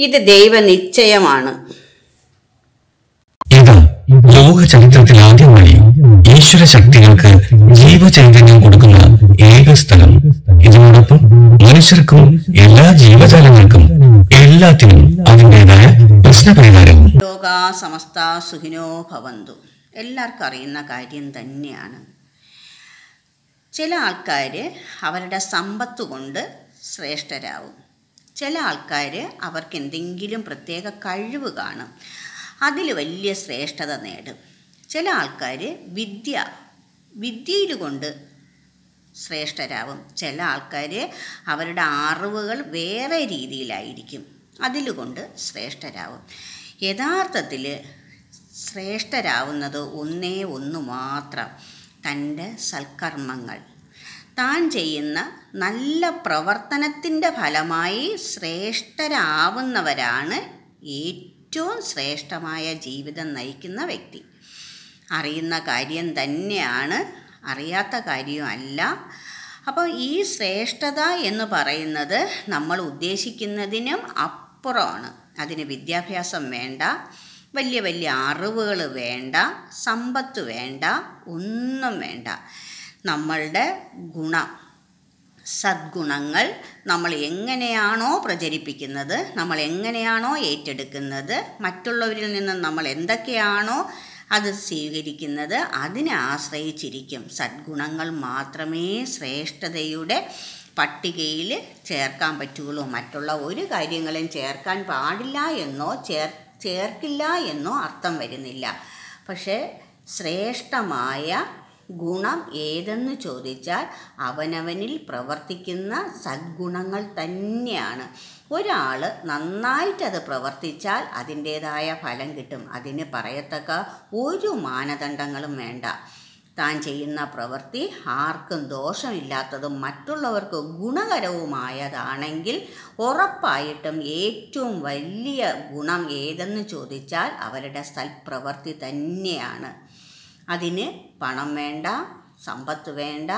ഇത് ദൈവനിശ്ചയമാണ്. ഇത് ലോക ചരിത്രത്തിൽ ആദ്യമായി ഈശ്വര ശക്തികൾക്ക് ജീവചൈതന്യം കൊടുക്കുന്ന ഏക സ്ഥലം. ഇതിനോടൊപ്പം മനുഷ്യർക്കും എല്ലാ ജീവജാലങ്ങൾക്കും എല്ലാത്തിനും അതിൻ്റെതായ പ്രശ്നപരിഹാരവും. ലോകാ സമസ്ത സുഖിനോ ഭവന്തു. എല്ലാവർക്കും അറിയുന്ന കാര്യം തന്നെയാണ്. ചില ആൾക്കാർ അവരുടെ സമ്പത്ത് കൊണ്ട് ശ്രേഷ്ഠരാകും. ചില ആൾക്കാർ അവർക്ക് എന്തെങ്കിലും പ്രത്യേക കഴിവ് കാണും, അതിൽ വലിയ ശ്രേഷ്ഠത നേടും. ചില ആൾക്കാർ വിദ്യയിൽ കൊണ്ട് ശ്രേഷ്ഠരാകും. ചില ആൾക്കാർ അവരുടെ അറിവുകൾ വേറെ രീതിയിലായിരിക്കും, അതിലുകൊണ്ട് ശ്രേഷ്ഠരാകും. യഥാർത്ഥത്തിൽ ശ്രേഷ്ഠരാവുന്നത് ഒന്നേ ഒന്ന് മാത്രം, തൻ്റെ സൽക്കർമ്മങ്ങൾ. താൻ ചെയ്യുന്ന നല്ല പ്രവർത്തനത്തിൻ്റെ ഫലമായി ശ്രേഷ്ഠരാവുന്നവരാണ് ഏറ്റവും ശ്രേഷ്ഠമായ ജീവിതം നയിക്കുന്ന വ്യക്തി. അറിയുന്ന കാര്യം തന്നെയാണ്, അറിയാത്ത കാര്യമല്ല. അപ്പോൾ ഈ ശ്രേഷ്ഠത എന്ന് പറയുന്നത് നമ്മൾ ഉദ്ദേശിക്കുന്നതിനും അപ്പുറമാണ്. അതിന് വിദ്യാഭ്യാസം വേണ്ട, വലിയ വലിയ അറിവുകൾ വേണ്ട, സമ്പത്ത് വേണ്ട, ഒന്നും വേണ്ട. നമ്മളുടെ സദ്ഗുണങ്ങൾ നമ്മൾ എങ്ങനെയാണോ പ്രചരിപ്പിക്കുന്നത്, നമ്മൾ എങ്ങനെയാണോ ഏറ്റെടുക്കുന്നത്, മറ്റുള്ളവരിൽ നിന്ന് നമ്മൾ എന്തൊക്കെയാണോ അത് സ്വീകരിക്കുന്നത്, അതിനെ ആശ്രയിച്ചിരിക്കും. സദ്ഗുണങ്ങൾ മാത്രമേ ശ്രേഷ്ഠതയുടെ പട്ടികയിൽ ചേർക്കാൻ പറ്റുള്ളൂ. മറ്റുള്ള ഒരു കാര്യങ്ങളും ചേർക്കാൻ പാടില്ല എന്നോ ചേർക്കില്ല എന്നോ അർത്ഥം വരുന്നില്ല. പക്ഷേ ശ്രേഷ്ഠമായ ഗുണം ഏതെന്ന് ചോദിച്ചാൽ അവനവനിൽ പ്രവർത്തിക്കുന്ന സദ്ഗുണങ്ങൾ തന്നെയാണ്. ഒരാൾ നന്നായിട്ടത് പ്രവർത്തിച്ചാൽ അതിൻ്റേതായ ഫലം കിട്ടും. അതിന് പറയത്തക്ക ഒരു മാനദണ്ഡങ്ങളും വേണ്ട. താൻ ചെയ്യുന്ന പ്രവൃത്തി ആർക്കും ദോഷമില്ലാത്തതും മറ്റുള്ളവർക്ക് ഗുണകരവുമായതാണെങ്കിൽ ഉറപ്പായിട്ടും ഏറ്റവും വലിയ ഗുണം ഏതെന്ന് ചോദിച്ചാൽ അവരുടെ സൽപ്രവൃത്തി തന്നെയാണ്. അതിന് പണം വേണ്ട, സമ്പത്ത് വേണ്ട,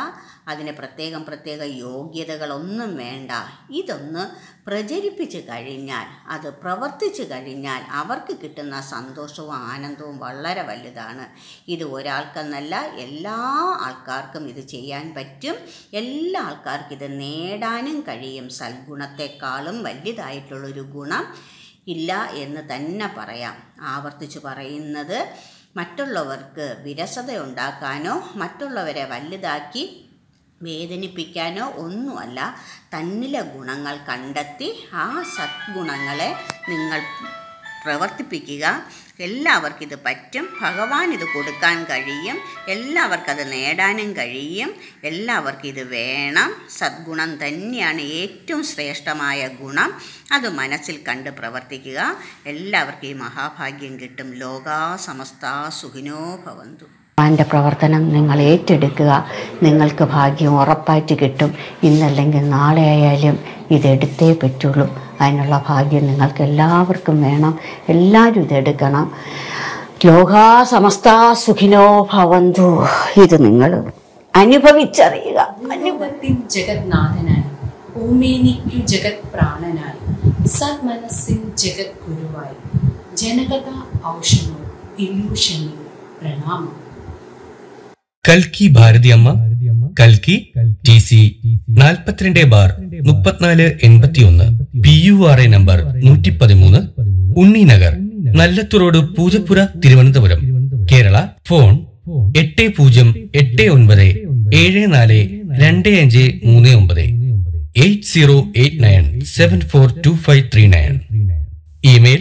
അതിന് പ്രത്യേക യോഗ്യതകളൊന്നും വേണ്ട. ഇതൊന്ന് പ്രചരിപ്പിച്ച് കഴിഞ്ഞാൽ, അത് പ്രവർത്തിച്ചു കഴിഞ്ഞാൽ അവർക്ക് കിട്ടുന്ന സന്തോഷവും ആനന്ദവും വളരെ വലുതാണ്. ഇത് ഒരാൾക്കെന്നല്ല, എല്ലാ ആൾക്കാർക്കും ഇത് ചെയ്യാൻ പറ്റും. എല്ലാ ആൾക്കാർക്കും ഇത് നേടാനും കഴിയും. സൽഗുണത്തെക്കാളും വലുതായിട്ടുള്ളൊരു ഗുണം ഇല്ല എന്ന് തന്നെ പറയാം. ആവർത്തിച്ച് പറയുന്നത് മറ്റുള്ളവർക്ക് വിരസത ഉണ്ടാക്കാനോ മറ്റുള്ളവരെ വലുതാക്കി വേദനിപ്പിക്കാനോ ഒന്നുമല്ല. തന്നിലെ ഗുണങ്ങൾ കണ്ടെത്തി ആ സദ്ഗുണങ്ങളെ നിങ്ങൾ പ്രവർത്തിപ്പിക്കുക. എല്ലാവർക്കും ഇത് പറ്റും. ഭഗവാൻ ഇത് കൊടുക്കാൻ കഴിയും. എല്ലാവർക്കും അത് നേടാനും കഴിയും. എല്ലാവർക്കും ഇത് വേണം. സദ്ഗുണം തന്നെയാണ് ഏറ്റവും ശ്രേഷ്ഠമായ ഗുണം. അത് മനസ്സിൽ കണ്ട് പ്രവർത്തിക്കുക. എല്ലാവർക്കും ഈ മഹാഭാഗ്യം കിട്ടും. ലോകാ സമസ്ത സുഖിനോ ഭവന്തു. ഭഗവാന്റെ പ്രവർത്തനം നിങ്ങൾ ഏറ്റെടുക്കുക. നിങ്ങൾക്ക് ഭാഗ്യം ഉറപ്പായിട്ട് കിട്ടും. ഇന്നല്ലെങ്കിൽ നാളെ ആയാലും ഇതെടുത്തേ പറ്റുള്ളൂ. അതിനുള്ള ഭാഗ്യം നിങ്ങൾക്ക് എല്ലാവർക്കും വേണം. എല്ലാവരും ഇതെടുക്കണം. ലോകാ സമസ്ത സുഖിനോ ഭവന്തു. ഇത് നിങ്ങൾ അനുഭവിച്ചറിയുക. അനുഭവത്തിൻ ജഗന്നാഥനായി, ഓമേനിക്കു ജഗത് പ്രാണനായി, സന്മനസ്സിൻ ജഗത് ഗുരുവായി, ജനകഥ ഔഷധോ ഇല്യൂഷനി പ്രണാമം. കൽക്കി ഭാരതിയമ്മ, കൽക്കി TC 42/3481, PURA number 113, Unninagar, Nallathu road, Poojappura, Thiruvananthapuram, Kerala. Phone 8080742539, 8089742539. Email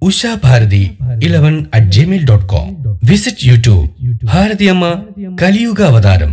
ushabharati11@gmail.com. Visit YouTube Bharathiyamma കലിയുഗ അവതാരം.